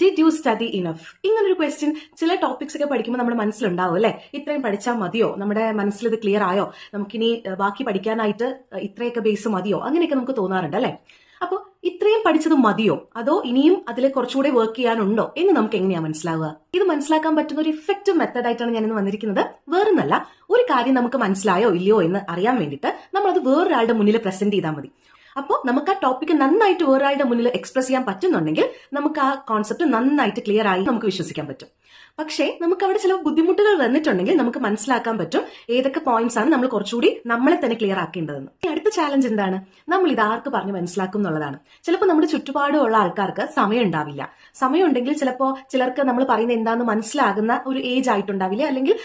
Did you study enough? ഇങ്ങനൊരു question ചില topics ഒക്കെ പഠിക്കുമ്പോൾ നമ്മുടെ മനസ്സിലുണ്ടാവും അല്ലെ. ഇത്രയും പഠിച്ചാൽ മതിയോ, നമ്മുടെ മനസ്സിൽ ഇത് ക്ലിയർ ആയോ, നമുക്കിനി ബാക്കി പഠിക്കാനായിട്ട് ഇത്രയൊക്കെ ബേസ് മതിയോ, അങ്ങനെയൊക്കെ നമുക്ക് തോന്നാറുണ്ട് അല്ലെ. അപ്പോൾ ഇത്രയും പഠിച്ചത് മതിയോ, അതോ ഇനിയും അതിൽ കുറച്ചുകൂടെ വർക്ക് ചെയ്യാനുണ്ടോ എന്ന് നമുക്ക് എങ്ങനെയാ മനസ്സിലാവുക? ഇത് മനസ്സിലാക്കാൻ പറ്റുന്ന ഒരു ഇഫക്റ്റീവ് മെത്തഡ് ആയിട്ടാണ് ഞാൻ ഇന്ന് വന്നിരിക്കുന്നത്. വേറൊന്നല്ല, ഒരു കാര്യം നമുക്ക് മനസ്സിലായോ ഇല്ലയോ എന്ന് അറിയാൻ വേണ്ടിയിട്ട് നമ്മളത് വേറൊരാളുടെ മുന്നിൽ പ്രസന്റ് ചെയ്താൽ മതി. അപ്പോൾ നമുക്ക് ആ ടോപ്പിക്ക് നന്നായിട്ട് വേറൊരാളുടെ മുന്നിൽ എക്സ്പ്രസ് ചെയ്യാൻ പറ്റുന്നുണ്ടെങ്കിൽ നമുക്ക് ആ കോൺസെപ്റ്റ് നന്നായിട്ട് ക്ലിയർ ആയി നമുക്ക് വിശ്വസിക്കാൻ പറ്റും. പക്ഷേ നമുക്ക് അവിടെ ചില ബുദ്ധിമുട്ടുകൾ വന്നിട്ടുണ്ടെങ്കിൽ നമുക്ക് മനസ്സിലാക്കാൻ പറ്റും ഏതൊക്കെ പോയിന്റ്സ് ആണ് നമ്മൾ കുറച്ചുകൂടി നമ്മളെ തന്നെ ക്ലിയർ ആക്കേണ്ടതെന്ന്. അടുത്ത ചാലഞ്ച് എന്താണ്? നമ്മൾ ഇത് ആർക്ക് പറഞ്ഞ് മനസ്സിലാക്കും എന്നുള്ളതാണ്. ചിലപ്പോൾ നമ്മുടെ ചുറ്റുപാടുമുള്ള ആൾക്കാർക്ക് സമയം ഉണ്ടാവില്ല. സമയം ഉണ്ടെങ്കിൽ ചിലപ്പോൾ ചിലർക്ക് നമ്മൾ പറയുന്നത് എന്താണെന്ന് മനസ്സിലാകുന്ന ഒരു ഏജ് ആയിട്ടുണ്ടാവില്ല, അല്ലെങ്കിൽ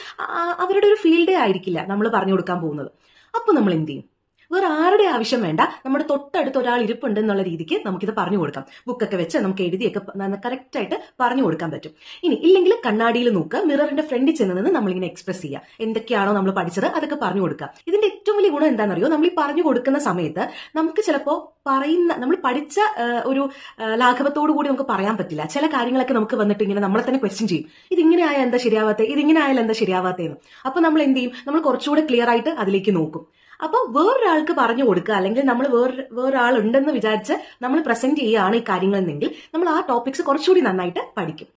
അവരുടെ ഒരു ഫീൽഡേ ആയിരിക്കില്ല നമ്മൾ പറഞ്ഞു കൊടുക്കാൻ പോകുന്നത്. അപ്പോൾ നമ്മൾ എന്ത് ചെയ്യും? വേറെ ആരുടെ ആവശ്യം വേണ്ട, നമ്മുടെ തൊട്ടടുത്ത് ഒരാൾ ഇരിപ്പുണ്ട് എന്നുള്ള രീതിക്ക് നമുക്കിത് പറഞ്ഞു കൊടുക്കാം. ബുക്കൊക്കെ വെച്ച് നമുക്ക് എഴുതിയൊക്കെ കറക്റ്റ് ആയിട്ട് പറഞ്ഞു കൊടുക്കാൻ പറ്റും. ഇനി ഇല്ലെങ്കിൽ കണ്ണാടിയിൽ നോക്കുക, മിററിന്റെ ഫ്രണ്ടിൽ ചെന്ന് നിന്ന് നമ്മളിങ്ങനെ എക്സ്പ്രസ് ചെയ്യുക. എന്തൊക്കെയാണോ നമ്മൾ പഠിച്ചത് അതൊക്കെ പറഞ്ഞു കൊടുക്കുക. ഇതിന്റെ ഏറ്റവും വലിയ ഗുണം എന്താണെന്നറിയോ? നമ്മൾ ഈ പറഞ്ഞു കൊടുക്കുന്ന സമയത്ത് നമുക്ക് ചിലപ്പോൾ നമ്മൾ പഠിച്ച ഒരു ലാഘവത്തോടു കൂടി നമുക്ക് പറയാൻ പറ്റില്ല. ചില കാര്യങ്ങളൊക്കെ നമുക്ക് വന്നിട്ട് ഇങ്ങനെ നമ്മളെ തന്നെ ക്വസ്റ്റ്യൻ ചെയ്യും. ഇതിങ്ങനെ ആയാൽ എന്താ ശരിയാവാത്തേ, ഇതിങ്ങനെ ആയാലും എന്താ ശരിയാവാത്തേന്ന്. അപ്പൊ നമ്മൾ എന്ത് ചെയ്യും? നമ്മൾ കുറച്ചുകൂടെ ക്ലിയർ ആയിട്ട് അതിലേക്ക് നോക്കും. അപ്പോൾ വേറൊരാൾക്ക് പറഞ്ഞു കൊടുക്കുക, അല്ലെങ്കിൽ നമ്മൾ വേറൊരാൾ ഉണ്ടെന്ന് വിചാരിച്ച് നമ്മൾ പ്രസന്റ് ചെയ്യുകയാണ് ഈ കാര്യങ്ങളെന്നെങ്കിൽ നമ്മൾ ആ ടോപ്പിക്സ് കുറച്ചുകൂടി നന്നായിട്ട് പഠിക്കും.